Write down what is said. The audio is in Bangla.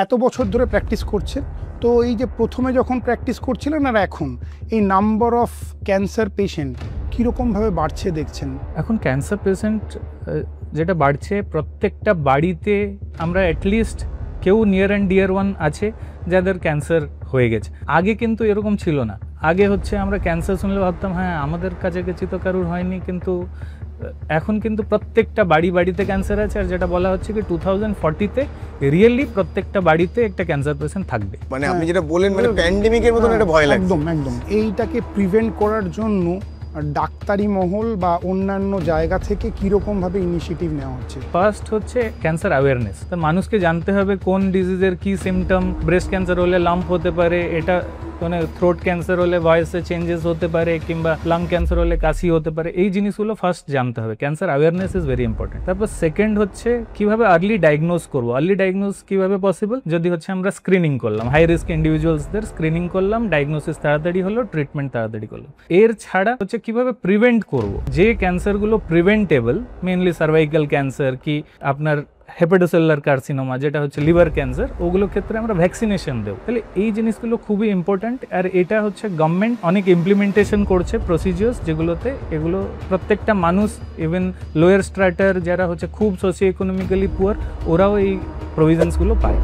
এত বছর ধরে প্র্যাকটিস করছেন, তো এই যে প্রথমে যখন প্র্যাকটিস করছিলেন আর এখন এই নাম্বার অফ ক্যান্সার পেশেন্ট কীরকমভাবে বাড়ছে দেখছেন? এখন ক্যান্সার পেশেন্ট যেটা বাড়ছে, প্রত্যেকটা বাড়িতে আমরা অ্যাটলিস্ট কেউ নিয়ার অ্যান্ড ডিয়ার ওয়ান আছে যাদের ক্যান্সার হয়ে গেছে। আগে কিন্তু এরকম ছিল না। আগে হচ্ছে আমরা ক্যান্সার শুনলে ভাবতাম হ্যাঁ আমাদের কাছাকাছি তো কারোর হয়নি, কিন্তু এখন কিন্তু প্রত্যেকটা বাড়িতে ক্যান্সার আছে। আর যেটা বলা হচ্ছে কি 2040-তে রিয়েলি প্রত্যেকটা বাড়িতে একটা ক্যান্সার পেশেন্ট থাকবে। মানে আপনি যেটা বলেন, মানে প্যান্ডেমিকের মতন একটা ভয় লাগছে। একদম একদম। এইটাকে প্রিভেন্ট করার জন্য ডাক্তারি মহল বা অন্যান্য জায়গা থেকে কীরকমভাবে ইনিশিয়েটিভ নেওয়া হচ্ছে? ফার্স্ট হচ্ছে ক্যান্সার অ্যাওয়ারনেস। তো মানুষকে জানতে হবে কোন ডিজিজের কি সিমটম। ব্রেস্ট ক্যান্সার হলে লাম্প হতে পারে, এটা মানে থ্রোট ক্যান্সার হলে ভয়েসে চেঞ্জেস হতে পারে, কিংবা লাং ক্যান্সার হলে কাশি হতে পারে। এই জিনিসগুলো ফার্স্ট জানতে হবে। Cancer awareness is very important. তারপর সেকেন্ড হচ্ছে কিভাবে আর্লি ডায়াগনোজ করবো। আর্লি ডায়াগনোজ কিভাবে পসিবল? যদি হচ্ছে আমরা স্ক্রিনিং করলাম, হাই রিস্ক ইন্ডিভিজুয়ালসদের স্ক্রিনিং করলাম, ডায়াগনোসিস তাড়াতাড়ি হলো, ট্রিটমেন্ট তাড়াতাড়ি করলাম। এর ছাড়া হচ্ছে কিভাবে প্রিভেন্ট করব। যে ক্যান্সারগুলো প্রিভেন্টেবল, মেনলি সার্ভাইকাল ক্যান্সার, কি আপনার হেপাটোসেলুলার কার্সিনোমা যেটা হচ্ছে লিভার ক্যান্সার, ওগুলো ক্ষেত্রে আমরা ভ্যাকসিনেশন দেবো। তাহলে এই জিনিসগুলো খুবই ইম্পর্ট্যান্ট। আর এটা হচ্ছে গভর্নমেন্ট অনেক ইমপ্লিমেন্টেশন করছে প্রসিজিওর্স, যেগুলোতে এগুলো প্রত্যেকটা মানুষ, ইভেন লোয়ার স্ট্রাটার যারা হচ্ছে খুব সোশিও ইকোনমিক্যালি পুয়ার, ওরাও এই প্রভিশনসগুলো পায়।